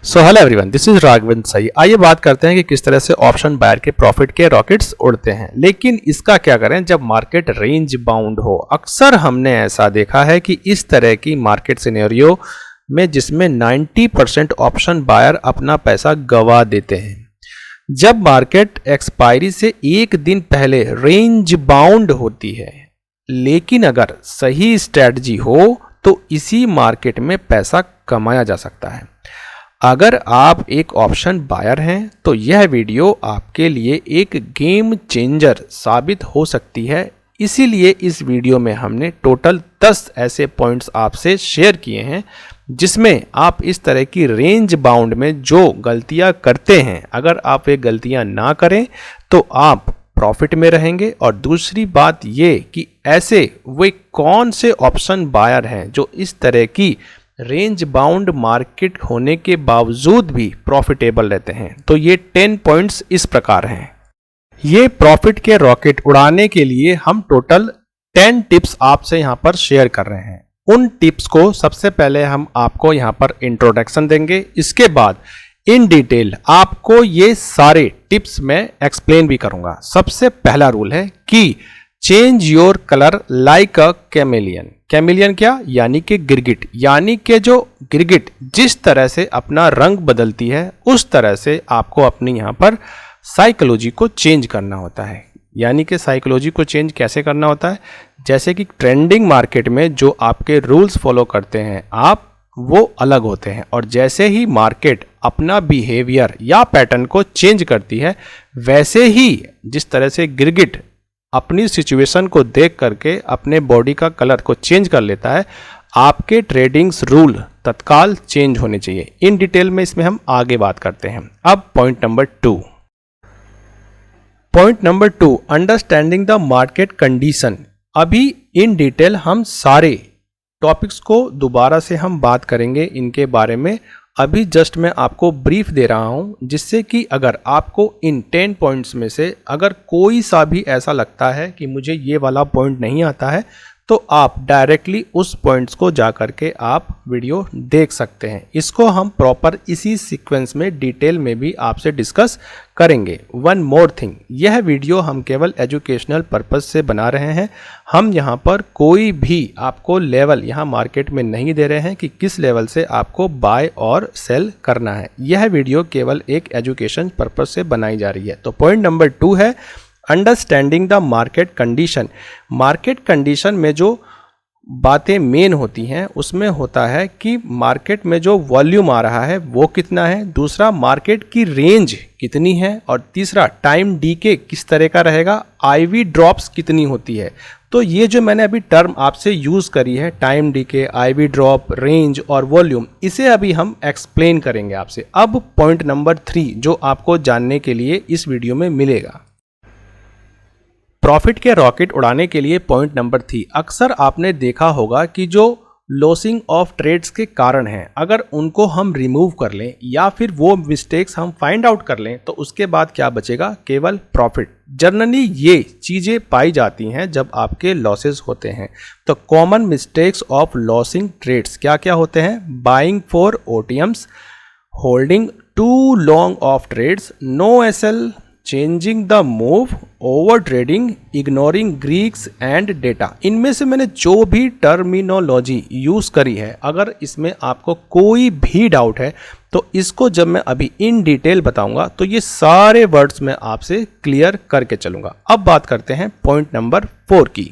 So hello everyone, this is Raghavendra सही। आइए बात करते हैं कि किस तरह से ऑप्शन बायर के प्रॉफिट के रॉकेट्स उड़ते हैं। लेकिन इसका क्या करें जब मार्केट रेंज बाउंड हो। अक्सर हमने ऐसा देखा है कि इस तरह की मार्केट सिनेरियो में जिसमें 90% ऑप्शन बायर अपना पैसा गवा देते हैं। जब मार्केट एक्सपायरी से एक दिन पहले रेंज बाउंड होती है, लेकिन अगर सही स्ट्रेटजी हो तो इसी मार्केट में पैसा कमाया जा सकता है। अगर आप एक ऑप्शन बायर हैं तो यह वीडियो आपके लिए एक गेम चेंजर साबित हो सकती है। इसीलिए इस वीडियो में हमने टोटल 10 ऐसे पॉइंट्स आपसे शेयर किए हैं जिसमें आप इस तरह की रेंज बाउंड में जो गलतियां करते हैं, अगर आप ये गलतियां ना करें तो आप प्रॉफिट में रहेंगे। और दूसरी बात ये कि ऐसे वे कौन से ऑप्शन बायर हैं जो इस तरह की रेंज बाउंड मार्केट होने के बावजूद भी प्रॉफिटेबल रहते हैं। तो ये 10 पॉइंट्स इस प्रकार हैं। ये प्रॉफिट के रॉकेट उड़ाने के लिए हम टोटल 10 टिप्स आपसे यहाँ पर शेयर कर रहे हैं। उन टिप्स को सबसे पहले हम आपको यहाँ पर इंट्रोडक्शन देंगे, इसके बाद इन डिटेल आपको ये सारे टिप्स मैं एक्सप्लेन भी करूंगा। सबसे पहला रूल है कि change your colour like a chameleon. Chameleon क्या? यानी कि गिरगिट। यानी कि जो गिरगिट जिस तरह से अपना रंग बदलती है उस तरह से आपको अपनी यहाँ पर साइकोलॉजी को चेंज करना होता है। यानी कि साइकोलॉजी को चेंज कैसे करना होता है? जैसे कि ट्रेंडिंग मार्केट में जो आपके रूल्स फॉलो करते हैं आप, वो अलग होते हैं। और जैसे ही मार्केट अपना बिहेवियर या पैटर्न को चेंज करती है, वैसे ही जिस तरह से गिरगिट अपनी सिचुएशन को देख करके अपने बॉडी का कलर को चेंज कर लेता है, आपके ट्रेडिंग्स रूल तत्काल चेंज होने चाहिए। इन डिटेल में इसमें हम आगे बात करते हैं। अब point number 2, understanding the market condition. अभी इन डिटेल हम सारे टॉपिक्स को दोबारा से हम बात करेंगे इनके बारे में। अभी जस्ट मैं आपको ब्रीफ दे रहा हूं, जिससे कि अगर आपको इन 10 पॉइंट्स में से अगर कोई सा भी ऐसा लगता है कि मुझे ये वाला पॉइंट नहीं आता है, तो आप डायरेक्टली उस पॉइंट्स को जा करके आप वीडियो देख सकते हैं। इसको हम प्रॉपर इसी सीक्वेंस में डिटेल में भी आपसे डिस्कस करेंगे। वन मोर थिंग, यह वीडियो हम केवल एजुकेशनल पर्पस से बना रहे हैं। हम यहाँ पर कोई भी आपको लेवल यहाँ मार्केट में नहीं दे रहे हैं कि किस लेवल से आपको बाय और सेल करना है। यह वीडियो केवल एक एजुकेशन पर्पस से बनाई जा रही है। तो पॉइंट नंबर 2 है understanding the market condition. Market condition में जो बातें मेन होती हैं उसमें होता है कि मार्केट में जो वॉल्यूम आ रहा है वो कितना है, दूसरा मार्केट की रेंज कितनी है, और तीसरा टाइम डीके किस तरह का रहेगा, आईवी ड्रॉप्स कितनी होती है। तो ये जो मैंने अभी टर्म आपसे यूज़ करी है, time decay, IV drop, range और वॉल्यूम, इसे अभी हम एक्सप्लेन करेंगे आपसे। अब पॉइंट नंबर 3 जो आपको जानने के लिए इस वीडियो में मिलेगा। प्रॉफिट के रॉकेट उड़ाने के लिए पॉइंट नंबर 3, अक्सर आपने देखा होगा कि जो लॉसिंग ऑफ ट्रेड्स के कारण हैं, अगर उनको हम रिमूव कर लें या फिर वो मिस्टेक्स हम फाइंड आउट कर लें तो उसके बाद क्या बचेगा? केवल प्रॉफिट। जनरली ये चीज़ें पाई जाती हैं जब आपके लॉसेस होते हैं। तो common mistakes of losing trades क्या क्या होते हैं? Buying for OTMs, holding too long of trades, no SL, changing the move, overtrading, ignoring Greeks and data. इनमें से मैंने जो भी टर्मिनोलॉजी यूज़ करी है, अगर इसमें आपको कोई भी डाउट है तो इसको जब मैं अभी इन डिटेल बताऊंगा तो ये सारे वर्ड्स मैं आपसे क्लियर करके चलूंगा। अब बात करते हैं पॉइंट नंबर 4 की।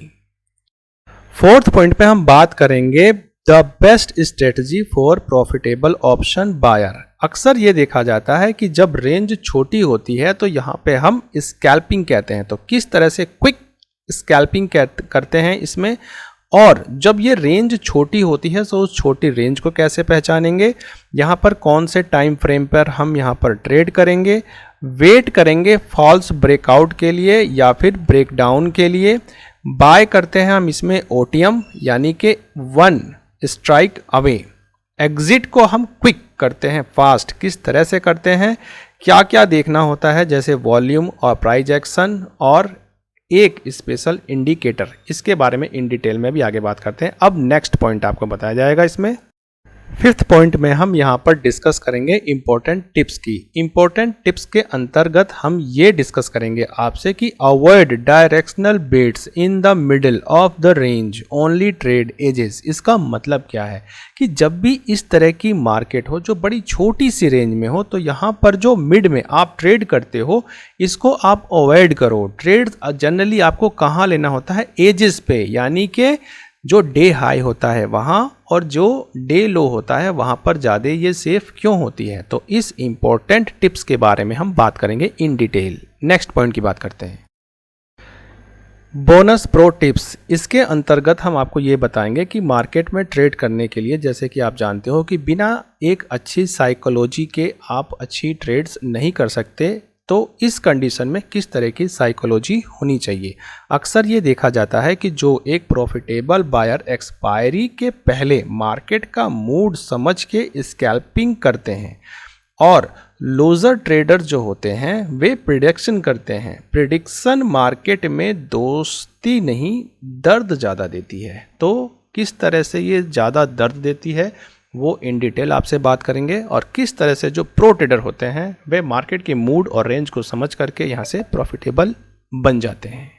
4th पॉइंट पे हम बात करेंगे the best strategy for profitable option buyer. अक्सर ये देखा जाता है कि जब रेंज छोटी होती है तो यहाँ पे हम स्कैल्पिंग कहते हैं। तो किस तरह से क्विक स्कैल्पिंग करते हैं इसमें, और जब ये रेंज छोटी होती है तो उस छोटी रेंज को कैसे पहचानेंगे, यहाँ पर कौन से टाइम फ्रेम पर हम यहाँ पर ट्रेड करेंगे, वेट करेंगे फॉल्स ब्रेकआउट के लिए या फिर ब्रेकडाउन के लिए, बाय करते हैं हम इसमें ओटीएम यानी कि 1 स्ट्राइक अवे, एग्जिट को हम क्विक करते हैं, फास्ट। किस तरह से करते हैं, क्या क्या देखना होता है, जैसे वॉल्यूम और प्राइस एक्शन और एक स्पेशल इंडिकेटर, इसके बारे में इन डिटेल में भी आगे बात करते हैं। अब नेक्स्ट पॉइंट आपको बताया जाएगा इसमें। फिफ्थ पॉइंट में हम यहाँ पर डिस्कस करेंगे इंपॉर्टेंट टिप्स की। इंपॉर्टेंट टिप्स के अंतर्गत हम ये डिस्कस करेंगे आपसे कि avoid directional bets in the middle of the range, only trade edges. इसका मतलब क्या है कि जब भी इस तरह की मार्केट हो जो बड़ी छोटी सी रेंज में हो, तो यहाँ पर जो मिड में आप ट्रेड करते हो इसको आप अवॉइड करो। ट्रेड जनरली आपको कहाँ लेना होता है? एजेस पे, यानी कि जो डे हाई होता है वहाँ और जो डे लो होता है वहाँ पर ज़्यादा ये सेफ क्यों होती है। तो इस इंपॉर्टेंट टिप्स के बारे में हम बात करेंगे इन डिटेल। नेक्स्ट पॉइंट की बात करते हैं, बोनस प्रो टिप्स। इसके अंतर्गत हम आपको ये बताएंगे कि मार्केट में ट्रेड करने के लिए, जैसे कि आप जानते हो कि बिना एक अच्छी साइकोलॉजी के आप अच्छी ट्रेड्स नहीं कर सकते, तो इस कंडीशन में किस तरह की साइकोलॉजी होनी चाहिए। अक्सर ये देखा जाता है कि जो एक प्रॉफिटेबल बायर एक्सपायरी के पहले मार्केट का मूड समझ के स्कैल्पिंग करते हैं, और लूजर ट्रेडर जो होते हैं वे प्रिडिक्शन करते हैं। प्रिडिक्शन मार्केट में दोस्ती नहीं दर्द ज़्यादा देती है। तो किस तरह से ये ज़्यादा दर्द देती है वो इन डिटेल आपसे बात करेंगे, और किस तरह से जो प्रो ट्रेडर होते हैं वे मार्केट के मूड और रेंज को समझ करके यहाँ से प्रॉफिटेबल बन जाते हैं।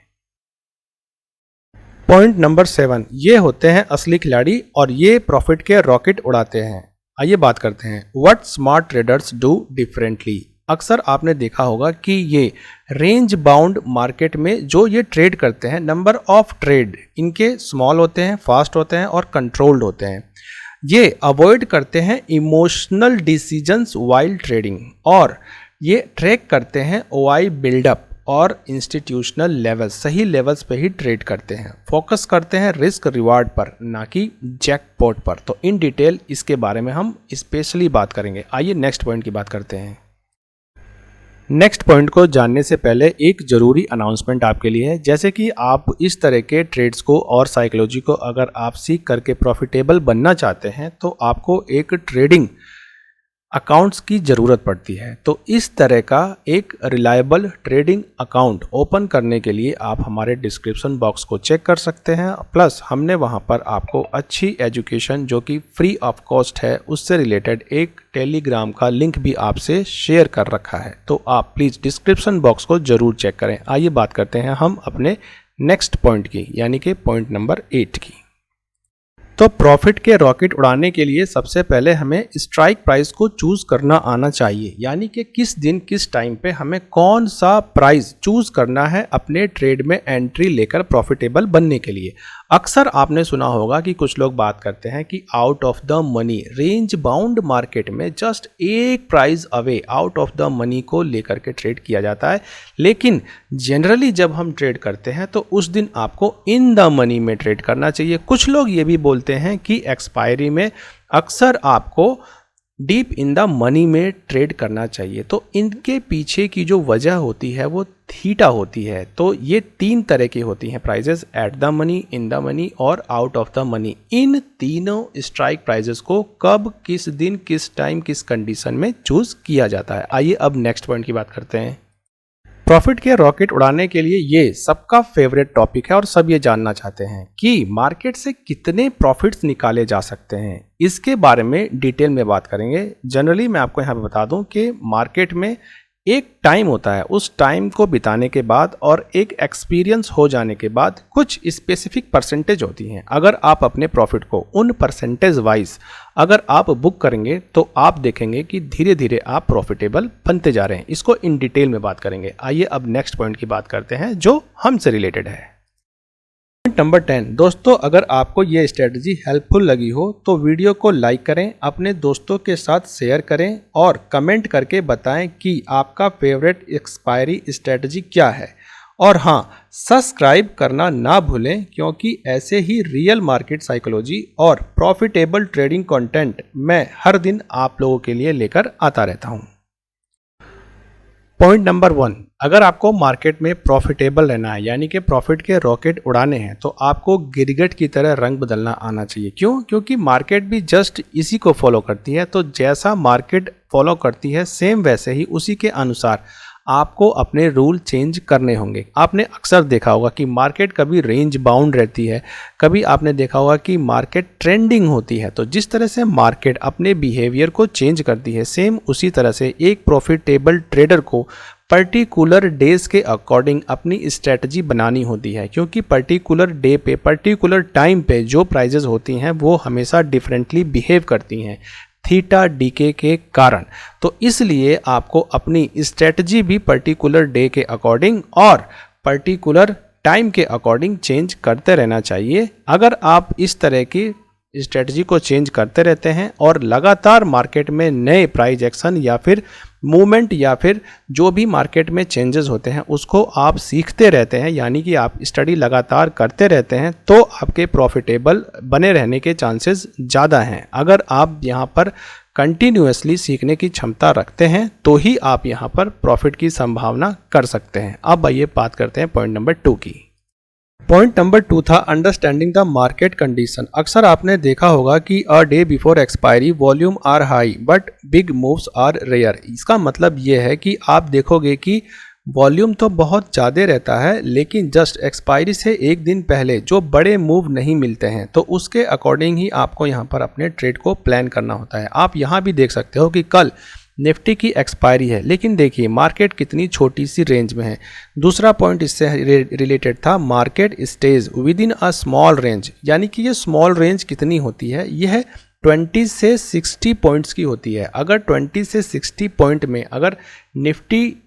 पॉइंट नंबर 7, ये होते हैं असली खिलाड़ी और ये प्रॉफिट के रॉकेट उड़ाते हैं। आइए बात करते हैं what smart traders do differently. अक्सर आपने देखा होगा कि ये रेंज बाउंड मार्केट में जो ये ट्रेड करते हैं, नंबर ऑफ ट्रेड इनके स्मॉल होते हैं, फास्ट होते हैं और कंट्रोल्ड होते हैं। ये अवॉइड करते हैं इमोशनल डिसीजंस वाइल ट्रेडिंग, और ये ट्रैक करते हैं ओआई बिल्डअप और इंस्टीट्यूशनल लेवल, सही लेवल्स पे ही ट्रेड करते हैं। फोकस करते हैं रिस्क रिवार्ड पर, ना कि जैकपॉट पर। तो इन डिटेल इसके बारे में हम स्पेशली बात करेंगे। आइए नेक्स्ट पॉइंट की बात करते हैं। नेक्स्ट पॉइंट को जानने से पहले एक ज़रूरी अनाउंसमेंट आपके लिए है। जैसे कि आप इस तरह के ट्रेड्स को और साइकोलॉजी को अगर आप सीख करके प्रॉफिटेबल बनना चाहते हैं, तो आपको एक ट्रेडिंग अकाउंट्स की ज़रूरत पड़ती है। तो इस तरह का एक रिलायबल ट्रेडिंग अकाउंट ओपन करने के लिए आप हमारे डिस्क्रिप्शन बॉक्स को चेक कर सकते हैं। प्लस हमने वहां पर आपको अच्छी एजुकेशन जो कि फ्री ऑफ कॉस्ट है उससे रिलेटेड एक टेलीग्राम का लिंक भी आपसे शेयर कर रखा है। तो आप प्लीज़ डिस्क्रिप्शन बॉक्स को ज़रूर चेक करें। आइए बात करते हैं हम अपने नेक्स्ट पॉइंट की, यानी कि पॉइंट नंबर 8 की। तो प्रॉफिट के रॉकेट उड़ाने के लिए सबसे पहले हमें स्ट्राइक प्राइस को चूज करना आना चाहिए, यानी कि किस दिन किस टाइम पे हमें कौन सा प्राइस चूज करना है अपने ट्रेड में एंट्री लेकर प्रॉफिटेबल बनने के लिए। अक्सर आपने सुना होगा कि कुछ लोग बात करते हैं कि out of the money, range bound market में जस्ट एक price away out of the money को लेकर के ट्रेड किया जाता है। लेकिन जनरली जब हम ट्रेड करते हैं तो उस दिन आपको इन द मनी में ट्रेड करना चाहिए। कुछ लोग ये भी बोलते हैं कि एक्सपायरी में अक्सर आपको डीप इन द मनी में ट्रेड करना चाहिए। तो इनके पीछे की जो वजह होती है वो थीटा होती है। तो ये 3 तरह की होती हैं prices, at the money, in the money और आउट ऑफ द मनी। इन तीनों स्ट्राइक प्राइजेस को कब, किस दिन, किस टाइम, किस कंडीशन में चूज किया जाता है। आइए अब नेक्स्ट पॉइंट की बात करते हैं। प्रॉफिट के रॉकेट उड़ाने के लिए ये सबका फेवरेट टॉपिक है और सब ये जानना चाहते हैं कि मार्केट से कितने प्रॉफिट्स निकाले जा सकते हैं। इसके बारे में डिटेल में बात करेंगे। जनरली मैं आपको यहाँ पे बता दूं कि मार्केट में एक टाइम होता है, उस टाइम को बिताने के बाद और एक एक्सपीरियंस हो जाने के बाद कुछ स्पेसिफिक परसेंटेज होती हैं। अगर आप अपने प्रॉफिट को उन परसेंटेज वाइज अगर आप बुक करेंगे तो आप देखेंगे कि धीरे धीरे आप प्रॉफिटेबल बनते जा रहे हैं। इसको इन डिटेल में बात करेंगे। आइए अब नेक्स्ट पॉइंट की बात करते हैं जो हमसे रिलेटेड है। Point number 10। दोस्तों, अगर आपको ये स्ट्रेटजी हेल्पफुल लगी हो तो वीडियो को लाइक करें, अपने दोस्तों के साथ शेयर करें और कमेंट करके बताएं कि आपका फेवरेट एक्सपायरी स्ट्रेटजी क्या है। और हाँ, सब्सक्राइब करना ना भूलें, क्योंकि ऐसे ही रियल मार्केट साइकोलॉजी और प्रॉफिटेबल ट्रेडिंग कंटेंट मैं हर दिन आप लोगों के लिए लेकर आता रहता हूँ। Point number 1। अगर आपको मार्केट में प्रॉफिटेबल रहना है, यानी कि प्रॉफिट के रॉकेट उड़ाने हैं, तो आपको गिरगिट की तरह रंग बदलना आना चाहिए। क्यों? क्योंकि मार्केट भी जस्ट इसी को फॉलो करती है। तो जैसा मार्केट फॉलो करती है सेम वैसे ही उसी के अनुसार आपको अपने रूल चेंज करने होंगे। आपने अक्सर देखा होगा कि मार्केट कभी रेंज बाउंड रहती है, कभी आपने देखा होगा कि मार्केट ट्रेंडिंग होती है। तो जिस तरह से मार्केट अपने बिहेवियर को चेंज करती है, सेम उसी तरह से एक प्रॉफिटेबल ट्रेडर को पर्टिकुलर डेज के अकॉर्डिंग अपनी स्ट्रेटजी बनानी होती है, क्योंकि पर्टिकुलर डे पे पर्टिकुलर टाइम पे जो प्राइजेस होती हैं वो हमेशा डिफरेंटली बिहेव करती हैं थीटा डीके के कारण। तो इसलिए आपको अपनी स्ट्रेटजी भी पर्टिकुलर डे के अकॉर्डिंग और पर्टिकुलर टाइम के अकॉर्डिंग चेंज करते रहना चाहिए। अगर आप इस तरह की स्ट्रेटजी को चेंज करते रहते हैं और लगातार मार्केट में नए प्राइस एक्शन या फिर मूवमेंट या फिर जो भी मार्केट में चेंजेस होते हैं उसको आप सीखते रहते हैं, यानी कि आप स्टडी लगातार करते रहते हैं, तो आपके प्रॉफिटेबल बने रहने के चांसेस ज़्यादा हैं। अगर आप यहाँ पर कंटिन्यूअसली सीखने की क्षमता रखते हैं तो ही आप यहाँ पर प्रॉफिट की संभावना कर सकते हैं। अब आइए बात करते हैं पॉइंट नंबर 2 की। पॉइंट नंबर 2 था अंडरस्टैंडिंग द मार्केट कंडीशन। अक्सर आपने देखा होगा कि a day before expiry volume are high but big moves are rare. इसका मतलब ये है कि आप देखोगे कि वॉल्यूम तो बहुत ज़्यादा रहता है, लेकिन जस्ट एक्सपायरी से एक दिन पहले जो बड़े मूव नहीं मिलते हैं, तो उसके अकॉर्डिंग ही आपको यहाँ पर अपने ट्रेड को प्लान करना होता है। आप यहाँ भी देख सकते हो कि कल निफ्टी की एक्सपायरी है, लेकिन देखिए मार्केट कितनी छोटी सी रेंज में है। दूसरा पॉइंट इससे रिलेटेड था, market stage with in a small range, यानी कि ये स्मॉल रेंज कितनी होती है, यह 20 से 60 पॉइंट्स की होती है। अगर 20 से 60 पॉइंट में अगर निफ्टी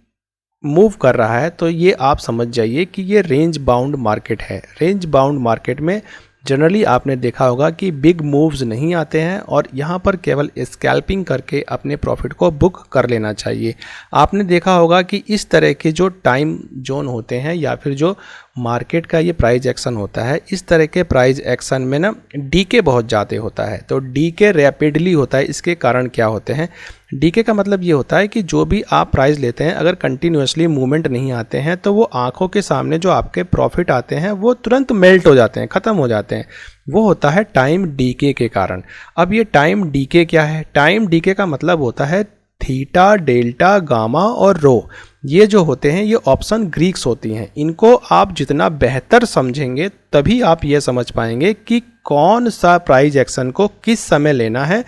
मूव कर रहा है तो ये आप समझ जाइए कि ये रेंज बाउंड मार्केट है। रेंज बाउंड मार्केट में जनरली आपने देखा होगा कि बिग मूव्स नहीं आते हैं और यहाँ पर केवल स्कैल्पिंग करके अपने प्रॉफिट को बुक कर लेना चाहिए। आपने देखा होगा कि इस तरह के जो टाइम जोन होते हैं या फिर जो मार्केट का ये प्राइस एक्शन होता है, इस तरह के प्राइस एक्शन में ना डीके बहुत ज़्यादा होता है। तो डीके रैपिडली होता है। इसके कारण क्या होते हैं, डीके का मतलब ये होता है कि जो भी आप प्राइस लेते हैं अगर कंटिन्यूसली मूवमेंट नहीं आते हैं तो वो आंखों के सामने जो आपके प्रॉफिट आते हैं वो तुरंत मेल्ट हो जाते हैं, ख़त्म हो जाते हैं। वो होता है टाइम डीके के कारण। अब ये टाइम डीके क्या है, टाइम डीके का मतलब होता है थीटा, डेल्टा, गामा और रो। ये जो होते हैं ये ऑप्शन ग्रीक्स होती हैं। इनको आप जितना बेहतर समझेंगे तभी आप ये समझ पाएंगे कि कौन सा प्राइस एक्शन को किस समय लेना है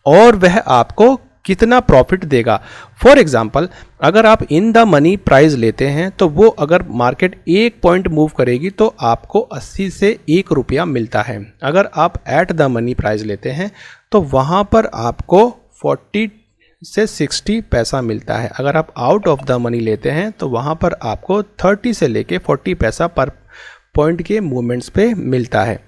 और वह आपको कितना प्रॉफिट देगा। फॉर एग्जाम्पल, अगर आप इन द मनी प्राइस लेते हैं तो वो अगर मार्केट 1 पॉइंट मूव करेगी तो आपको 80 से 1 रुपया मिलता है। अगर आप एट द मनी प्राइस लेते हैं तो वहाँ पर आपको 40 से 60 पैसा मिलता है। अगर आप आउट ऑफ द मनी लेते हैं तो वहाँ पर आपको 30 से लेके 40 पैसा पर पॉइंट के मूवमेंट्स पे मिलता है।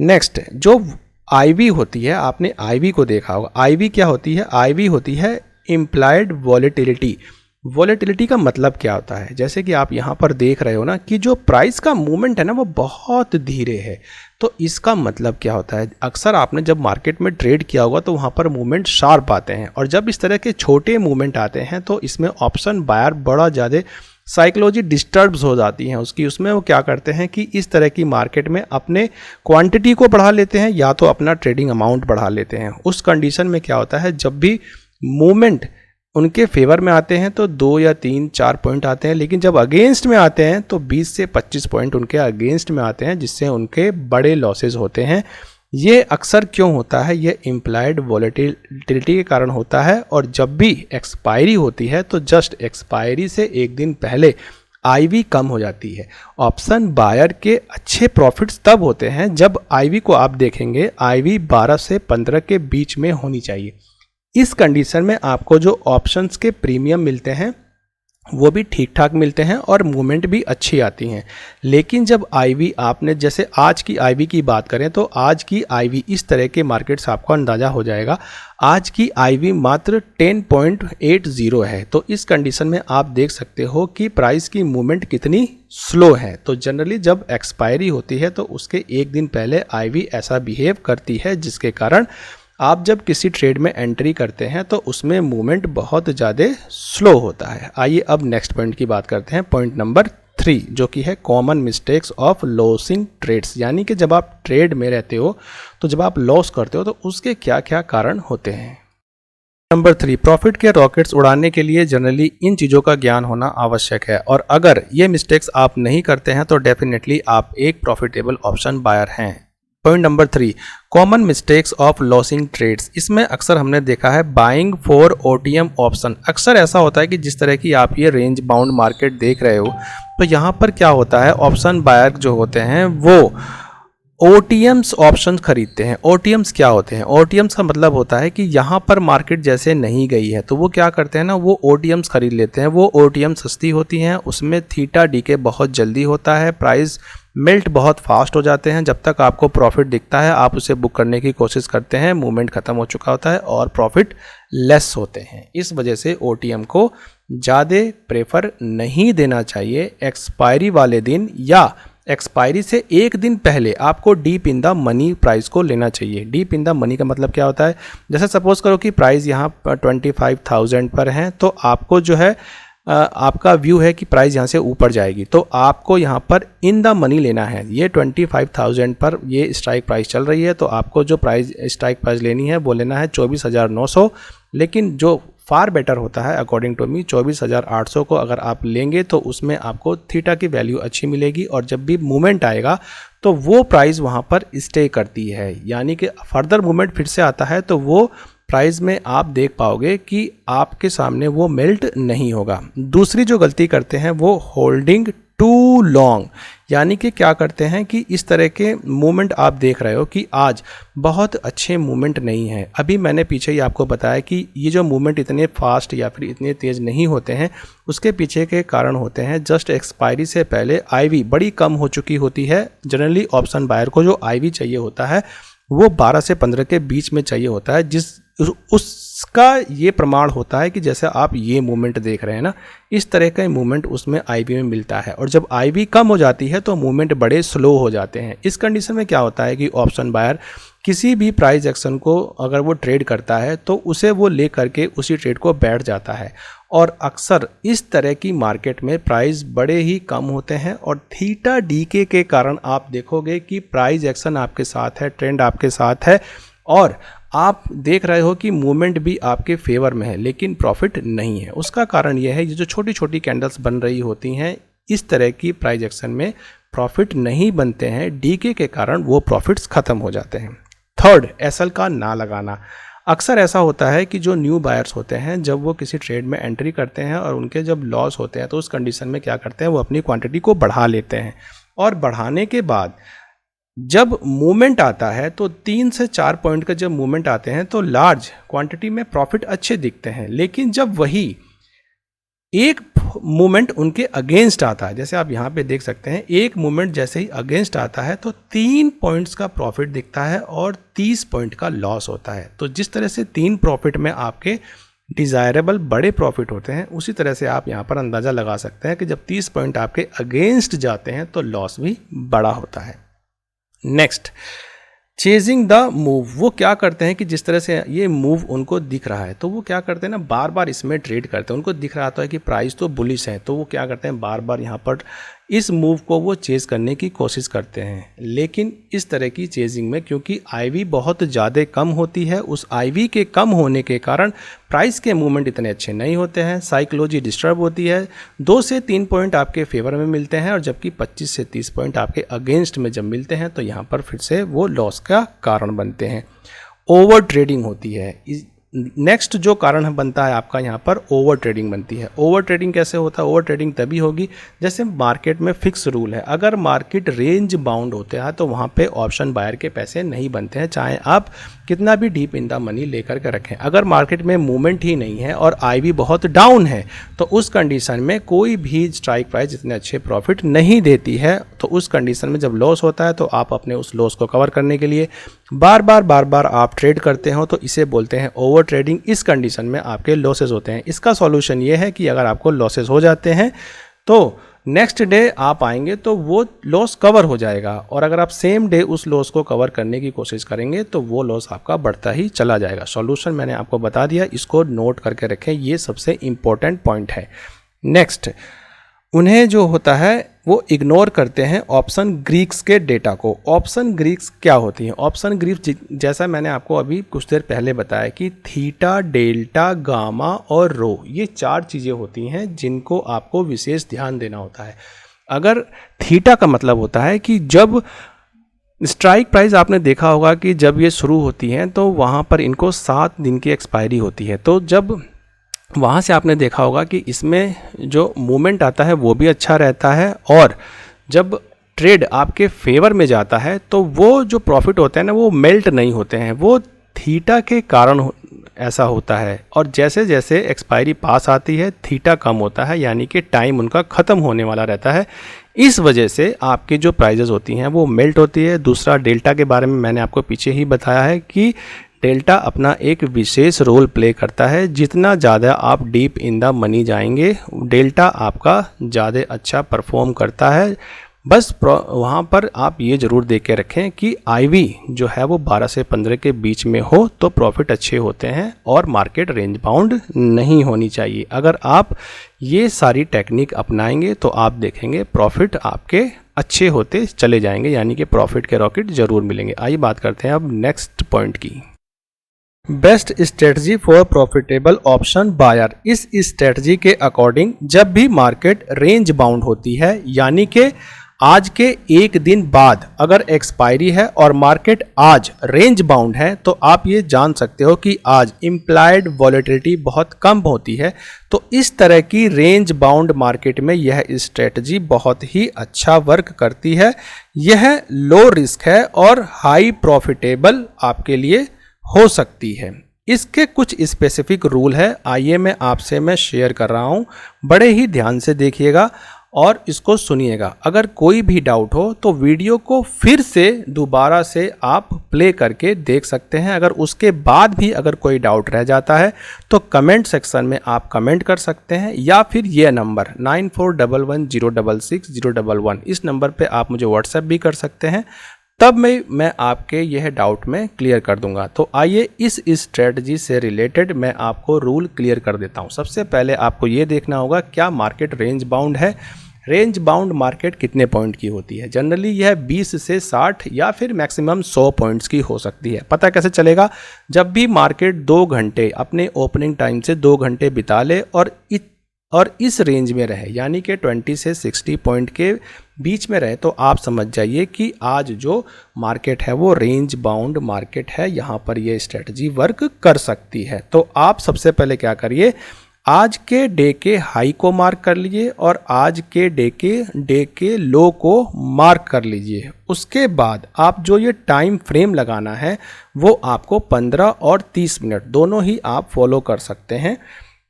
नेक्स्ट जो आईवी होती है, आपने आईवी को देखा होगा। आईवी क्या होती है, आईवी होती है इम्प्लाइड वॉलेटिलिटी। वॉलेटिलिटी का मतलब क्या होता है, जैसे कि आप यहाँ पर देख रहे हो ना कि जो प्राइस का मूवमेंट है ना वो बहुत धीरे है। तो इसका मतलब क्या होता है, अक्सर आपने जब मार्केट में ट्रेड किया होगा तो वहाँ पर मूवमेंट शार्प आते हैं, और जब इस तरह के छोटे मूवमेंट आते हैं तो इसमें ऑप्शन बायर बड़ा ज़्यादा साइकोलॉजी डिस्टर्ब्स हो जाती हैं उसकी। उसमें वो क्या करते हैं कि इस तरह की मार्केट में अपने क्वांटिटी को बढ़ा लेते हैं या तो अपना ट्रेडिंग अमाउंट बढ़ा लेते हैं। उस कंडीशन में क्या होता है, जब भी मूवमेंट उनके फेवर में आते हैं तो 2 या 3 4 पॉइंट आते हैं, लेकिन जब अगेंस्ट में आते हैं तो 20 से 25 पॉइंट उनके अगेंस्ट में आते हैं, जिससे उनके बड़े लॉसेज होते हैं। ये अक्सर क्यों होता है, ये इम्प्लाइड वॉलेटिलिटी के कारण होता है। और जब भी एक्सपायरी होती है तो जस्ट एक्सपायरी से एक दिन पहले आईवी कम हो जाती है। ऑप्शन बायर के अच्छे प्रॉफिट्स तब होते हैं जब आईवी को आप देखेंगे, आईवी 12 से 15 के बीच में होनी चाहिए। इस कंडीशन में आपको जो ऑप्शंस के प्रीमियम मिलते हैं वो भी ठीक ठाक मिलते हैं और मूवमेंट भी अच्छी आती हैं। लेकिन जब आईवी आपने, जैसे आज की आईवी की बात करें तो आज की आईवी इस तरह के मार्केट्स आपको अंदाज़ा हो जाएगा। आज की आईवी मात्र 10.80 है। तो इस कंडीशन में आप देख सकते हो कि प्राइस की मूवमेंट कितनी स्लो है। तो जनरली जब एक्सपायरी होती है तो उसके एक दिन पहले आईवी ऐसा बिहेव करती है, जिसके कारण आप जब किसी ट्रेड में एंट्री करते हैं तो उसमें मूवमेंट बहुत ज़्यादा स्लो होता है। आइए अब नेक्स्ट पॉइंट की बात करते हैं, पॉइंट नंबर 3, जो कि है common mistakes of losing trades. यानी कि जब आप ट्रेड में रहते हो तो जब आप लॉस करते हो तो उसके क्या क्या कारण होते हैं। नंबर 3, प्रॉफिट के रॉकेट्स उड़ाने के लिए जनरली इन चीज़ों का ज्ञान होना आवश्यक है, और अगर ये मिस्टेक्स आप नहीं करते हैं तो डेफिनेटली आप एक प्रॉफिटेबल ऑप्शन बायर हैं। Point number 3, common mistakes of losing trades. इसमें अक्सर हमने देखा है बाइंग फॉर ओटीएम ऑप्शन। अक्सर ऐसा होता है कि जिस तरह की आप ये रेंज बाउंड मार्केट देख रहे हो, तो यहाँ पर क्या होता है, ऑप्शन बायर जो होते हैं वो ओटीएम्स ऑप्शन खरीदते हैं। ओटीएम्स क्या होते हैं? ओटीएम्स का मतलब होता है कि यहाँ पर मार्केट जैसे नहीं गई है तो वो क्या करते हैं ना, वो ओटीएम्स खरीद लेते हैं। वो ओटीएम सस्ती होती हैं, उसमें थीटा डीके बहुत जल्दी होता है, प्राइस मेल्ट बहुत फास्ट हो जाते हैं। जब तक आपको प्रॉफिट दिखता है आप उसे बुक करने की कोशिश करते हैं, मूवमेंट खत्म हो चुका होता है और प्रॉफिट लेस होते हैं। इस वजह से ओटीएम को ज़्यादा प्रेफर नहीं देना चाहिए। एक्सपायरी वाले दिन या एक्सपायरी से एक दिन पहले आपको deep in the money price को लेना चाहिए। डीप इन द मनी का मतलब क्या होता है, जैसे सपोज करो कि प्राइस यहाँ पर 25,000 पर है, तो आपको जो है आपका व्यू है कि प्राइस यहाँ से ऊपर जाएगी, तो आपको यहाँ पर इन द मनी लेना है। ये 25,000 पर ये स्ट्राइक प्राइस चल रही है, तो आपको जो प्राइस स्ट्राइक प्राइस लेनी है वो लेना है 24,900। लेकिन जो फार बेटर होता है अकॉर्डिंग टू मी, 24,800 को अगर आप लेंगे तो उसमें आपको थीटा की वैल्यू अच्छी मिलेगी, और जब भी मूवमेंट आएगा तो वो प्राइस वहाँ पर स्टे करती है, यानी कि फर्दर मूवमेंट फिर से आता है तो वो प्राइस में आप देख पाओगे कि आपके सामने वो मेल्ट नहीं होगा। दूसरी जो गलती करते हैं वो होल्डिंग टू लॉन्ग, यानी कि क्या करते हैं कि इस तरह के मूवमेंट आप देख रहे हो कि आज बहुत अच्छे मूवमेंट नहीं है। अभी मैंने पीछे ही आपको बताया कि ये जो मूवमेंट इतने फास्ट या फिर इतने तेज़ नहीं होते हैं, उसके पीछे के कारण होते हैं जस्ट एक्सपायरी से पहले आईवी बड़ी कम हो चुकी होती है। जनरली ऑप्शन बायर को जो आईवी चाहिए होता है वो 12 से 15 के बीच में चाहिए होता है, उसका ये प्रमाण होता है कि जैसे आप ये मूवमेंट देख रहे हैं ना, इस तरह का मूवमेंट उसमें आईवी में मिलता है, और जब आईवी कम हो जाती है तो मूवमेंट बड़े स्लो हो जाते हैं। इस कंडीशन में क्या होता है कि ऑप्शन बायर किसी भी प्राइस एक्शन को अगर वो ट्रेड करता है तो उसे वो ले करके उसी ट्रेड को बैठ जाता है, और अक्सर इस तरह की मार्केट में प्राइस बड़े ही कम होते हैं, और थीटा डीके के कारण आप देखोगे कि प्राइस एक्शन आपके साथ है, ट्रेंड आपके साथ है, और आप देख रहे हो कि मूवमेंट भी आपके फेवर में है लेकिन प्रॉफिट नहीं है। उसका कारण यह है ये जो छोटी छोटी कैंडल्स बन रही होती हैं, इस तरह की प्राइस एक्शन में प्रॉफिट नहीं बनते हैं, डीके के कारण वो प्रॉफिट्स खत्म हो जाते हैं। थर्ड, एसएल का ना लगाना। अक्सर ऐसा होता है कि जो न्यू बायर्स होते हैं जब वो किसी ट्रेड में एंट्री करते हैं और उनके जब लॉस होते हैं तो उस कंडीशन में क्या करते हैं, वो अपनी क्वांटिटी को बढ़ा लेते हैं, और बढ़ाने के बाद जब मूवमेंट आता है तो 3 से 4 पॉइंट का जब मूवमेंट आते हैं तो लार्ज क्वांटिटी में प्रॉफिट अच्छे दिखते हैं। लेकिन जब वही एक मूवमेंट उनके अगेंस्ट आता है, जैसे आप यहाँ पे देख सकते हैं, एक मूवमेंट जैसे ही अगेंस्ट आता है तो 3 पॉइंट्स का प्रॉफिट दिखता है और 30 पॉइंट का लॉस होता है। तो जिस तरह से 3 प्रॉफिट में आपके डिज़ायरेबल बड़े प्रॉफिट होते हैं, उसी तरह से आप यहाँ पर अंदाज़ा लगा सकते हैं कि जब 30 पॉइंट आपके अगेंस्ट जाते हैं तो लॉस भी बड़ा होता है। Next, chasing the move. वो क्या करते हैं कि जिस तरह से ये मूव उनको दिख रहा है तो वो क्या करते हैं ना, बार बार इसमें ट्रेड करते हैं। उनको दिख रहा था कि प्राइस तो बुलिश है, तो वो क्या करते हैं, बार बार यहाँ पर इस मूव को वो चेज करने की कोशिश करते हैं। लेकिन इस तरह की चेजिंग में क्योंकि आईवी बहुत ज़्यादा कम होती है, उस आईवी के कम होने के कारण प्राइस के मूवमेंट इतने अच्छे नहीं होते हैं, साइकोलॉजी डिस्टर्ब होती है। 2 से 3 पॉइंट आपके फेवर में मिलते हैं, और जबकि 25 से 30 पॉइंट आपके अगेंस्ट में जब मिलते हैं तो यहाँ पर फिर से वो लॉस का कारण बनते हैं। ओवर ट्रेडिंग होती है। नेक्स्ट जो कारण बनता है आपका, यहाँ पर ओवर ट्रेडिंग बनती है। ओवर ट्रेडिंग कैसे होता है? ओवर ट्रेडिंग तभी होगी जैसे मार्केट में फिक्स रूल है, अगर मार्केट रेंज बाउंड होता है तो वहाँ पे ऑप्शन बायर के पैसे नहीं बनते हैं, चाहे आप कितना भी डीप इन द मनी लेकर के रखें। अगर मार्केट में मूवमेंट ही नहीं है और आईवी बहुत डाउन है तो उस कंडीशन में कोई भी स्ट्राइक प्राइस इतने अच्छे प्रॉफिट नहीं देती है। तो उस कंडीशन में जब लॉस होता है तो आप अपने उस लॉस को कवर करने के लिए बार बार आप ट्रेड करते हो, तो इसे बोलते हैं ओवर ट्रेडिंग। इस कंडीशन में आपके लॉसेस होते हैं। इसका सॉल्यूशन ये है कि अगर आपको लॉसेस हो जाते हैं तो नेक्स्ट डे आप आएंगे तो वो लॉस कवर हो जाएगा, और अगर आप सेम डे उस लॉस को कवर करने की कोशिश करेंगे तो वो लॉस आपका बढ़ता ही चला जाएगा। सॉल्यूशन मैंने आपको बता दिया, इसको नोट करके रखें, ये सबसे इम्पोर्टेंट पॉइंट है। नेक्स्ट, उन्हें जो होता है वो इग्नोर करते हैं ऑप्शन ग्रीक्स के डेटा को। ऑप्शन ग्रीक्स क्या होती हैं? ऑप्शन ग्रीक्स जैसा मैंने आपको अभी कुछ देर पहले बताया कि थीटा, डेल्टा, गामा और रो, ये 4 चीज़ें होती हैं जिनको आपको विशेष ध्यान देना होता है। अगर थीटा का मतलब होता है कि जब स्ट्राइक प्राइस, आपने देखा होगा कि जब ये शुरू होती हैं तो वहाँ पर इनको 7 दिन की एक्सपायरी होती है, तो जब वहाँ से आपने देखा होगा कि इसमें जो मूवमेंट आता है वो भी अच्छा रहता है, और जब ट्रेड आपके फेवर में जाता है तो वो जो प्रॉफिट होते हैं ना वो मेल्ट नहीं होते हैं, वो थीटा के कारण ऐसा होता है। और जैसे जैसे एक्सपायरी पास आती है थीटा कम होता है, यानी कि टाइम उनका ख़त्म होने वाला रहता है। इस वजह से आपकी जो प्राइजेज़ होती हैं वो मेल्ट होती है। दूसरा, डेल्टा के बारे में मैंने आपको पीछे ही बताया है कि डेल्टा अपना एक विशेष रोल प्ले करता है। जितना ज़्यादा आप डीप इन द मनी जाएंगे, डेल्टा आपका ज़्यादा अच्छा परफॉर्म करता है। बस वहाँ पर आप ये ज़रूर देख के रखें कि आईवी जो है वो 12 से 15 के बीच में हो तो प्रॉफिट अच्छे होते हैं, और मार्केट रेंज बाउंड नहीं होनी चाहिए। अगर आप ये सारी टेक्निक अपनाएंगे तो आप देखेंगे प्रॉफिट आपके अच्छे होते चले जाएंगे, यानी कि प्रॉफिट के रॉकेट ज़रूर मिलेंगे। आइए बात करते हैं अब नेक्स्ट पॉइंट की। Best strategy for profitable option buyer. इस स्ट्रेटजी के अकॉर्डिंग जब भी मार्केट रेंज बाउंड होती है, यानी कि आज के एक दिन बाद अगर एक्सपायरी है और मार्केट आज रेंज बाउंड है, तो आप ये जान सकते हो कि आज इम्प्लाइड वॉलेटिलिटी बहुत कम होती है। तो इस तरह की रेंज बाउंड मार्केट में यह स्ट्रेटजी बहुत ही अच्छा वर्क करती है। यह लो रिस्क है और हाई प्रॉफिटेबल आपके लिए हो सकती है। इसके कुछ स्पेसिफिक रूल है, आइए मैं शेयर कर रहा हूँ। बड़े ही ध्यान से देखिएगा और इसको सुनिएगा। अगर कोई भी डाउट हो तो वीडियो को फिर से दोबारा से आप प्ले करके देख सकते हैं। अगर उसके बाद भी अगर कोई डाउट रह जाता है तो कमेंट सेक्शन में आप कमेंट कर सकते हैं, या फिर ये नंबर 9411066011 इस नंबर पे आप मुझे व्हाट्सएप भी कर सकते हैं, तब मैं आपके यह डाउट में क्लियर कर दूंगा। तो आइए इस स्ट्रेटजी से रिलेटेड मैं आपको रूल क्लियर कर देता हूं। सबसे पहले आपको ये देखना होगा क्या मार्केट रेंज बाउंड है। रेंज बाउंड मार्केट कितने पॉइंट की होती है? जनरली यह 20 से 60 या फिर मैक्सिमम 100 पॉइंट्स की हो सकती है। पता कैसे चलेगा? जब भी मार्केट 2 घंटे अपने ओपनिंग टाइम से 2 घंटे बिता ले और इस रेंज में रहे, यानी कि 20 से 60 पॉइंट के बीच में रहे, तो आप समझ जाइए कि आज जो मार्केट है वो रेंज बाउंड मार्केट है। यहाँ पर ये स्ट्रेटजी वर्क कर सकती है। तो आप सबसे पहले क्या करिए, आज के डे के हाई को मार्क कर लीजिए और आज के डे के लो को मार्क कर लीजिए। उसके बाद आप जो ये टाइम फ्रेम लगाना है वो आपको 15 और 30 मिनट दोनों ही आप फॉलो कर सकते हैं,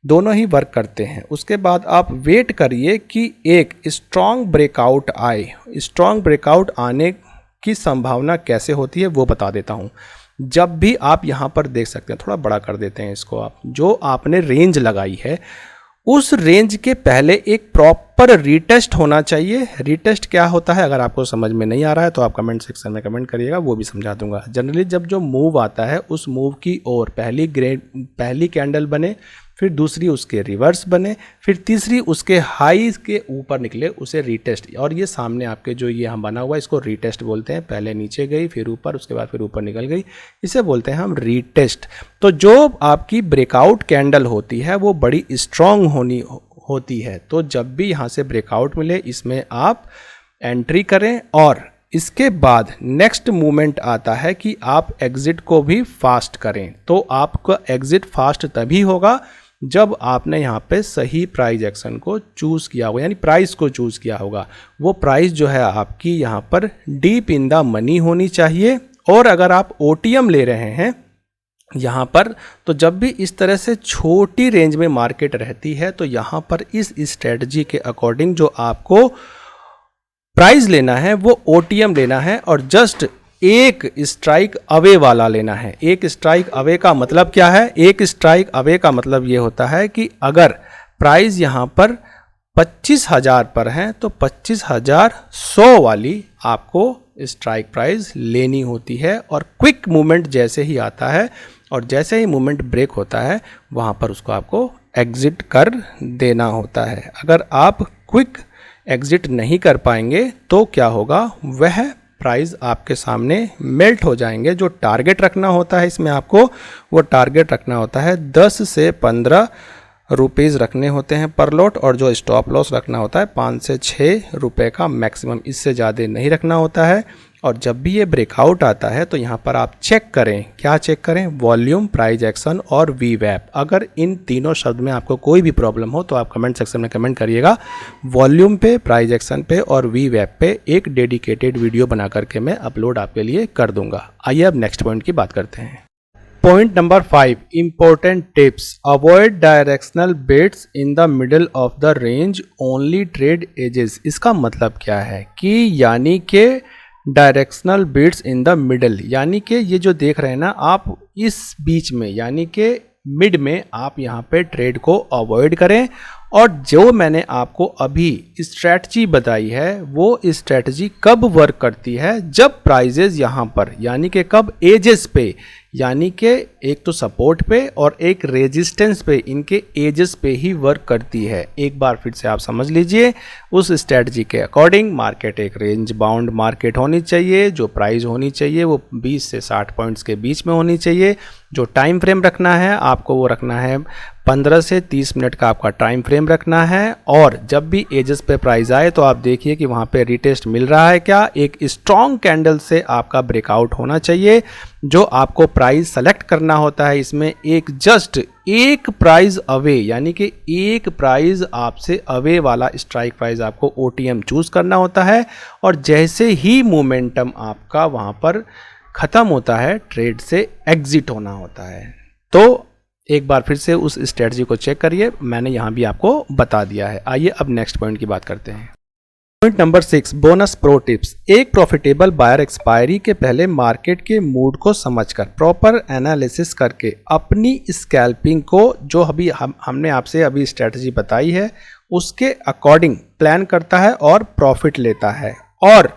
दोनों ही वर्क करते हैं। उसके बाद आप वेट करिए कि एक स्ट्रॉन्ग ब्रेकआउट आए। स्ट्रॉन्ग ब्रेकआउट आने की संभावना कैसे होती है वो बता देता हूँ। जब भी आप यहाँ पर देख सकते हैं, थोड़ा बड़ा कर देते हैं इसको, आप जो आपने रेंज लगाई है उस रेंज के पहले एक प्रॉपर रीटेस्ट होना चाहिए। रीटेस्ट क्या होता है? अगर आपको समझ में नहीं आ रहा है तो आप कमेंट सेक्शन में कमेंट करिएगा, वो भी समझा दूंगा। जनरली जब जो मूव आता है उस मूव की ओर पहली कैंडल बने, फिर दूसरी उसके रिवर्स बने, फिर तीसरी उसके हाई के ऊपर निकले, उसे रीटेस्ट। और ये सामने आपके जो ये यहाँ बना हुआ है इसको रीटेस्ट बोलते हैं। पहले नीचे गई, फिर ऊपर, उसके बाद फिर ऊपर निकल गई, इसे बोलते हैं हम रीटेस्ट। तो जो आपकी ब्रेकआउट कैंडल होती है वो बड़ी स्ट्रॉन्ग होती है। तो जब भी यहाँ से ब्रेकआउट मिले इसमें आप एंट्री करें, और इसके बाद नेक्स्ट मूवमेंट आता है कि आप एग्जिट को भी फास्ट करें। तो आपका एग्जिट फास्ट तभी होगा जब आपने यहाँ पे सही प्राइस एक्शन को चूज़ किया होगा, यानी प्राइस को चूज़ किया होगा। वो प्राइस जो है आपकी यहाँ पर डीप इन द मनी होनी चाहिए। और अगर आप ओटीएम ले रहे हैं यहाँ पर, तो जब भी इस तरह से छोटी रेंज में मार्केट रहती है तो यहाँ पर इस स्ट्रेटजी के अकॉर्डिंग जो आपको प्राइस लेना है वो ओटीएम लेना है, और जस्ट एक स्ट्राइक अवे वाला लेना है। एक स्ट्राइक अवे का मतलब क्या है? एक स्ट्राइक अवे का मतलब ये होता है कि अगर प्राइस यहाँ पर 25,000 पर है तो 25,100 वाली आपको स्ट्राइक प्राइस लेनी होती है। और क्विक मूवमेंट जैसे ही आता है और जैसे ही मूवमेंट ब्रेक होता है वहाँ पर उसको आपको एग्जिट कर देना होता है। अगर आप क्विक एग्जिट नहीं कर पाएंगे तो क्या होगा, वह प्राइस आपके सामने मेल्ट हो जाएंगे। जो टारगेट रखना होता है इसमें आपको, वो टारगेट रखना होता है 10 से 15 रुपीज़ रखने होते हैं पर लॉट, और जो स्टॉप लॉस रखना होता है 5 से 6 रुपए का मैक्सिमम, इससे ज़्यादा नहीं रखना होता है। और जब भी ये ब्रेकआउट आता है तो यहाँ पर आप चेक करें, क्या चेक करें, वॉल्यूम, प्राइस एक्शन और वी वैप। अगर इन तीनों शब्द में आपको कोई भी प्रॉब्लम हो तो आप कमेंट सेक्शन में कमेंट करिएगा। वॉल्यूम पे, प्राइस एक्शन पे और वी वैप पे एक डेडिकेटेड वीडियो बना करके मैं अपलोड आपके लिए कर दूंगा। आइए अब नेक्स्ट पॉइंट की बात करते हैं। Point number 5, important tips. Avoid directional bets in the middle of the range, only trade edges. इसका मतलब क्या है कि यानी कि directional bets in the middle, यानी कि ये जो देख रहे हैं ना आप, इस बीच में यानी कि मिड में आप यहाँ पे ट्रेड को अवॉइड करें। और जो मैंने आपको अभी स्ट्रैटेजी बताई है वो स्ट्रैटेजी कब वर्क करती है, जब प्राइजेज यहाँ पर यानी कि कब, एजेस पे, यानी कि एक तो सपोर्ट पे और एक रेजिस्टेंस पे, इनके एजेस पे ही वर्क करती है। एक बार फिर से आप समझ लीजिए, उस स्ट्रैटेजी के अकॉर्डिंग मार्केट एक रेंज बाउंड मार्केट होनी चाहिए। जो प्राइस होनी चाहिए वो 20 से 60 पॉइंट्स के बीच में होनी चाहिए। जो टाइम फ्रेम रखना है आपको वो रखना है 15 से 30 मिनट का आपका टाइम फ्रेम रखना है। और जब भी एजेस पे प्राइस आए तो आप देखिए कि वहाँ पे रिटेस्ट मिल रहा है क्या, एक स्ट्रॉन्ग कैंडल से आपका ब्रेकआउट होना चाहिए। जो आपको प्राइस सेलेक्ट करना होता है इसमें एक जस्ट एक प्राइस अवे, यानी कि एक प्राइस आपसे अवे वाला स्ट्राइक प्राइस आपको OTM चूज करना होता है। और जैसे ही मोमेंटम आपका वहाँ पर ख़त्म होता है, ट्रेड से एग्जिट होना होता है। तो एक बार फिर से उस स्ट्रेटजी को चेक करिए, मैंने यहाँ भी आपको बता दिया है। आइए अब नेक्स्ट पॉइंट की बात करते हैं। Point number 6, bonus pro tips. एक प्रॉफिटेबल बायर एक्सपायरी के पहले मार्केट के मूड को समझकर प्रॉपर एनालिसिस करके अपनी स्कैल्पिंग को, जो अभी हमने आपसे अभी स्ट्रेटजी बताई है उसके अकॉर्डिंग प्लान करता है और प्रॉफिट लेता है। और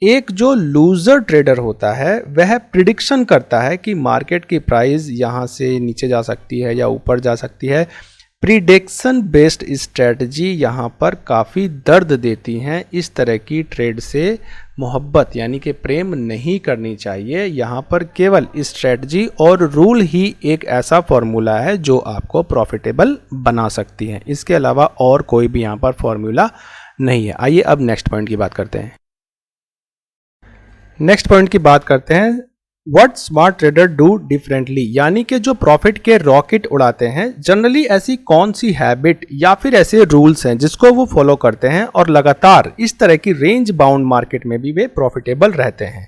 एक जो लूजर ट्रेडर होता है वह प्रिडिक्शन करता है कि मार्केट की प्राइस यहाँ से नीचे जा सकती है या ऊपर जा सकती है। प्रिडिक्शन बेस्ड स्ट्रेटजी यहाँ पर काफ़ी दर्द देती हैं। इस तरह की ट्रेड से मोहब्बत यानी कि प्रेम नहीं करनी चाहिए। यहाँ पर केवल स्ट्रेटजी और रूल ही एक ऐसा फॉर्मूला है जो आपको प्रॉफिटेबल बना सकती है। इसके अलावा और कोई भी यहाँ पर फॉर्मूला नहीं है। आइए अब नेक्स्ट पॉइंट की बात करते हैं। नेक्स्ट पॉइंट की बात करते हैं, what smart trader do differently, यानी कि जो प्रॉफिट के रॉकेट उड़ाते हैं जनरली ऐसी कौन सी हैबिट या फिर ऐसे रूल्स हैं जिसको वो फॉलो करते हैं और लगातार इस तरह की रेंज बाउंड मार्केट में भी वे प्रॉफिटेबल रहते हैं।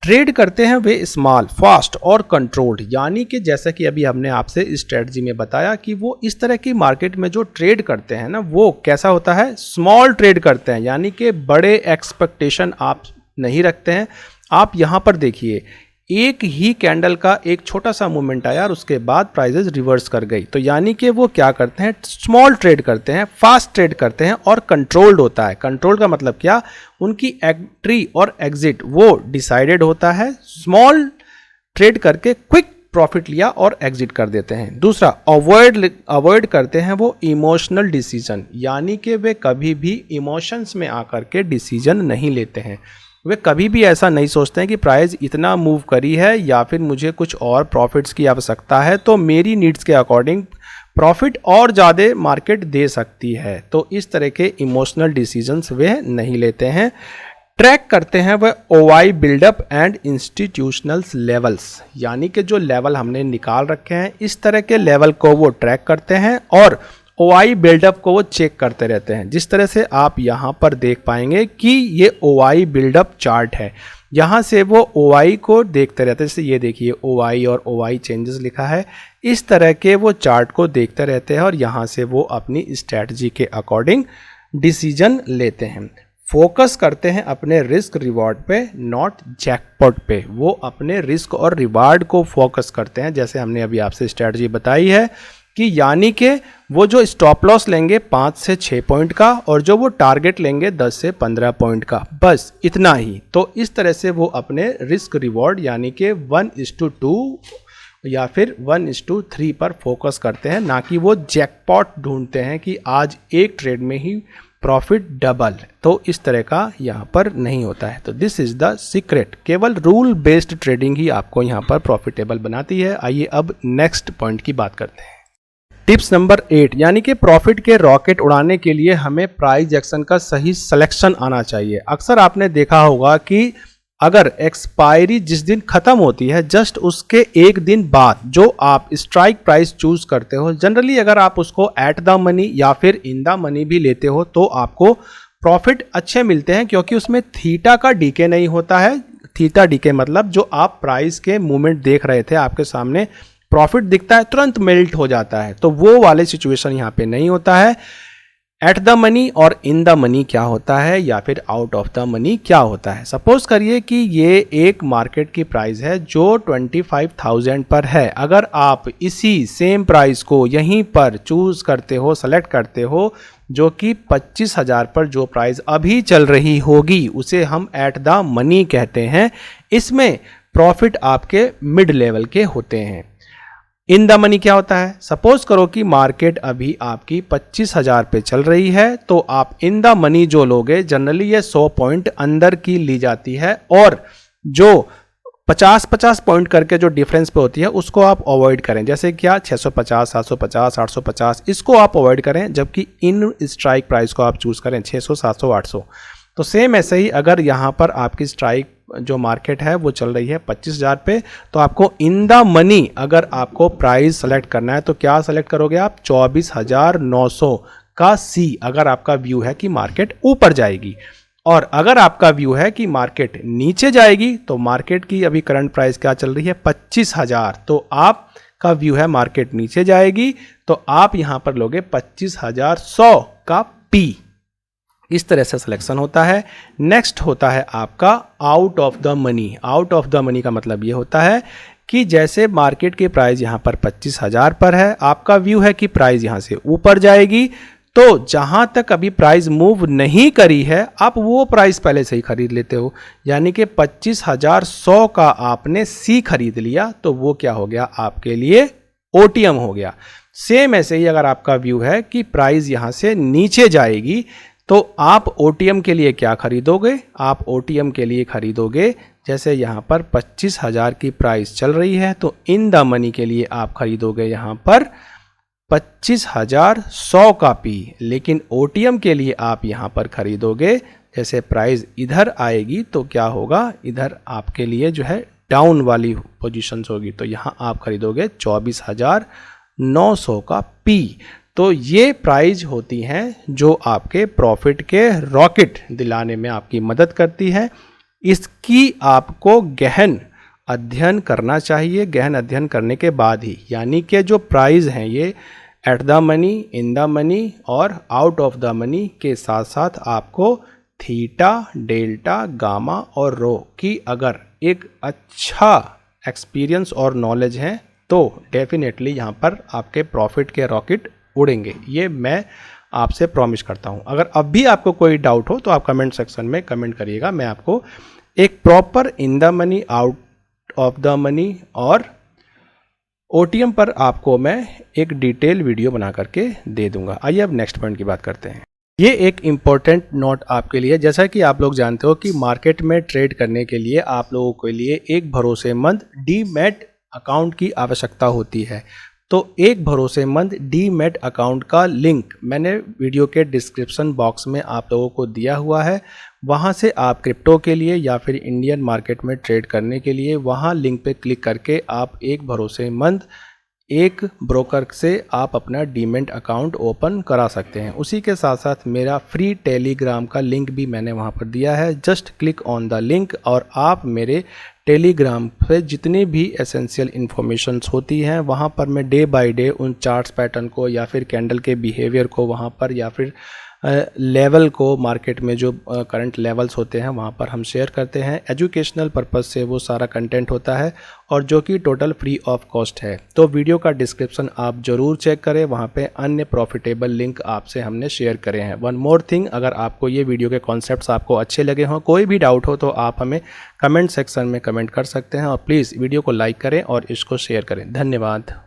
ट्रेड करते हैं वे स्मॉल, फास्ट और कंट्रोल्ड, यानी कि जैसा कि अभी हमने आपसे स्ट्रेटजी में बताया कि वो इस तरह की मार्केट में जो ट्रेड करते हैं ना वो कैसा होता है, स्मॉल ट्रेड करते हैं, यानी कि बड़े एक्सपेक्टेशन आप नहीं रखते हैं। आप यहां पर देखिए, एक ही कैंडल का एक छोटा सा मूवमेंट आया और उसके बाद प्राइसेस रिवर्स कर गई, तो यानी कि वो क्या करते हैं, स्मॉल ट्रेड करते हैं, फास्ट ट्रेड करते हैं और कंट्रोल्ड होता है। कंट्रोल का मतलब क्या, उनकी एंट्री और एग्जिट वो डिसाइडेड होता है। स्मॉल ट्रेड करके क्विक प्रॉफिट लिया और एग्जिट कर देते हैं। दूसरा, अवॉइड करते हैं वो इमोशनल डिसीजन, यानी कि वे कभी भी इमोशंस में आकर के डिसीजन नहीं लेते हैं। वे कभी भी ऐसा नहीं सोचते हैं कि प्राइस इतना मूव करी है या फिर मुझे कुछ और प्रॉफिट्स की आवश्यकता है तो मेरी नीड्स के अकॉर्डिंग प्रॉफिट और ज़्यादा मार्केट दे सकती है। तो इस तरह के इमोशनल डिसीजंस वे नहीं लेते हैं। ट्रैक करते हैं वह OI buildup and institutional levels, यानी कि जो लेवल हमने निकाल रखे हैं इस तरह के लेवल को वो ट्रैक करते हैं और OI बिल्डअप को वो चेक करते रहते हैं। जिस तरह से आप यहाँ पर देख पाएंगे कि ये OI बिल्डअप चार्ट है, यहाँ से वो OI को देखते रहते हैं। जैसे ये देखिए OI और OI चेंजेस लिखा है, इस तरह के वो चार्ट को देखते रहते हैं और यहाँ से वो अपनी स्ट्रैटेजी के अकॉर्डिंग डिसीजन लेते हैं। फोकस करते हैं अपने रिस्क रिवॉर्ड पे, नॉट जैकपॉट पे। वो अपने रिस्क और रिवार्ड को फोकस करते हैं, जैसे हमने अभी आपसे स्ट्रैटेजी बताई है कि यानी कि वो जो स्टॉप लॉस लेंगे 5 से 6 पॉइंट का और जो वो टारगेट लेंगे 10 से 15 पॉइंट का, बस इतना ही। तो इस तरह से वो अपने रिस्क रिवॉर्ड यानी कि 1:2 या फिर 1:3 पर फोकस करते हैं, ना कि वो जैकपॉट ढूंढते हैं कि आज एक ट्रेड में ही प्रॉफिट डबल। तो इस तरह का यहाँ पर नहीं होता है। तो दिस इज द सीक्रेट, केवल रूल बेस्ड ट्रेडिंग ही आपको यहाँ पर प्रॉफिटेबल बनाती है। आइए अब नेक्स्ट पॉइंट की बात करते हैं। टिप्स नंबर 8, यानी कि प्रॉफिट के रॉकेट उड़ाने के लिए हमें प्राइस एक्शन का सही सिलेक्शन आना चाहिए। अक्सर आपने देखा होगा कि अगर एक्सपायरी जिस दिन खत्म होती है जस्ट उसके एक दिन बाद जो आप स्ट्राइक प्राइस चूज करते हो, जनरली अगर आप उसको एट द मनी या फिर इन द मनी भी लेते हो तो आपको प्रॉफिट अच्छे मिलते हैं, क्योंकि उसमें थीटा का डीके नहीं होता है। थीटा डीके मतलब जो आप प्राइस के मूवमेंट देख रहे थे, आपके सामने प्रॉफिट दिखता है तुरंत मेल्ट हो जाता है, तो वो वाले सिचुएशन यहाँ पे नहीं होता है। एट द मनी और इन द मनी क्या होता है या फिर आउट ऑफ द मनी क्या होता है। सपोज करिए कि ये एक मार्केट की प्राइस है जो 25,000 पर है। अगर आप इसी सेम प्राइस को यहीं पर चूज करते हो, सेलेक्ट करते हो, जो कि 25,000 पर जो प्राइस अभी चल रही होगी उसे हम एट द मनी कहते हैं। इसमें प्रॉफिट आपके मिड लेवल के होते हैं। इन द मनी क्या होता है, सपोज करो कि मार्केट अभी आपकी 25,000 पे चल रही है, तो आप इन द मनी जो लोगे जनरली ये 100 पॉइंट अंदर की ली जाती है, और जो 50-50 पॉइंट करके जो डिफरेंस पे होती है उसको आप अवॉइड करें। जैसे क्या 650, 750, 850, इसको आप अवॉइड करें, जबकि इन स्ट्राइक प्राइस को आप चूज करें 600, 700, 800। तो सेम ऐसे ही अगर यहाँ पर आपकी स्ट्राइक जो मार्केट है वो चल रही है 25,000 पे, तो आपको इन द मनी अगर आपको प्राइस सेलेक्ट करना है तो क्या सेलेक्ट करोगे आप, 24,900 का सी, अगर आपका व्यू है कि मार्केट ऊपर जाएगी। और अगर आपका व्यू है कि मार्केट नीचे जाएगी, तो मार्केट की अभी करंट प्राइस क्या चल रही है 25,000, तो आपका व्यू है मार्केट नीचे जाएगी, तो आप यहां पर लोगे 25,100 का पी। इस तरह से सिलेक्शन होता है। नेक्स्ट होता है आपका out of the money. Out of the money का मतलब ये होता है कि जैसे मार्केट की प्राइस यहाँ पर 25,000 पर है, आपका व्यू है कि प्राइस यहाँ से ऊपर जाएगी, तो जहाँ तक अभी प्राइस मूव नहीं करी है आप वो प्राइस पहले से ही खरीद लेते हो। यानी कि 25,100 का आपने सी खरीद लिया, तो वो क्या हो गया आपके लिए ओटीएम हो गया। सेम ऐसे ही अगर आपका व्यू है कि प्राइस यहाँ से नीचे जाएगी, तो आप ओटीएम के लिए क्या खरीदोगे, आप ओटीएम के लिए खरीदोगे, जैसे यहाँ पर 25,000 की प्राइस चल रही है, तो इन द मनी के लिए आप खरीदोगे यहाँ पर 25,100 का पी। लेकिन ओटीएम के लिए आप यहाँ पर खरीदोगे, जैसे प्राइस इधर आएगी तो क्या होगा, इधर आपके लिए जो है डाउन वाली पोजीशंस होगी, तो यहाँ आप खरीदोगे 24,900 का पी। तो ये प्राइस होती हैं जो आपके प्रॉफिट के रॉकेट दिलाने में आपकी मदद करती है। इसकी आपको गहन अध्ययन करना चाहिए। गहन अध्ययन करने के बाद ही, यानी कि जो प्राइस हैं ये eight the money, in the money और आउट ऑफ द मनी के साथ साथ आपको थीटा, डेल्टा, गामा और रो की अगर एक अच्छा एक्सपीरियंस और नॉलेज है तो डेफिनेटली यहाँ पर आपके प्रॉफिट के रॉकेट उड़ेंगे। ये मैं आपसे प्रॉमिस करता हूँ। अगर अब भी आपको कोई डाउट हो तो आप कमेंट सेक्शन में कमेंट करिएगा, मैं आपको एक proper in the money, out of the money और ओटीएम पर आपको मैं एक डिटेल वीडियो बना करके दे दूंगा। आइए अब नेक्स्ट पॉइंट की बात करते हैं। ये एक इम्पॉर्टेंट नोट आपके लिए, जैसा कि आप लोग जानते हो कि मार्केट में ट्रेड करने के लिए आप लोगों के लिए एक भरोसेमंद डीमैट अकाउंट की आवश्यकता होती है। तो एक भरोसेमंद डीमैट अकाउंट का लिंक मैंने वीडियो के डिस्क्रिप्शन बॉक्स में आप लोगों को दिया हुआ है। वहां से आप क्रिप्टो के लिए या फिर इंडियन मार्केट में ट्रेड करने के लिए वहां लिंक पे क्लिक करके आप एक भरोसेमंद एक ब्रोकर से आप अपना डीमैट अकाउंट ओपन करा सकते हैं। उसी के साथ साथ मेरा फ्री टेलीग्राम का लिंक भी मैंने वहां पर दिया है। Just click on the link और आप मेरे टेलीग्राम पे जितनी भी एसेंशियल इन्फॉर्मेशंस होती हैं वहाँ पर मैं डे बाय डे उन चार्ट्स पैटर्न को या फिर कैंडल के बिहेवियर को वहाँ पर या फिर लेवल को, मार्केट में जो करंट लेवल्स होते हैं वहाँ पर हम शेयर करते हैं। एजुकेशनल पर्पस से वो सारा कंटेंट होता है और जो कि टोटल फ्री ऑफ कॉस्ट है। तो वीडियो का डिस्क्रिप्शन आप ज़रूर चेक करें, वहाँ पे अन्य प्रॉफिटेबल लिंक आपसे हमने शेयर करे हैं। वन मोर थिंग, अगर आपको ये वीडियो के कॉन्सेप्ट्स आपको अच्छे लगे हों, कोई भी डाउट हो तो आप हमें कमेंट सेक्शन में कमेंट कर सकते हैं और प्लीज़ वीडियो को लाइक करें और इसको शेयर करें। धन्यवाद।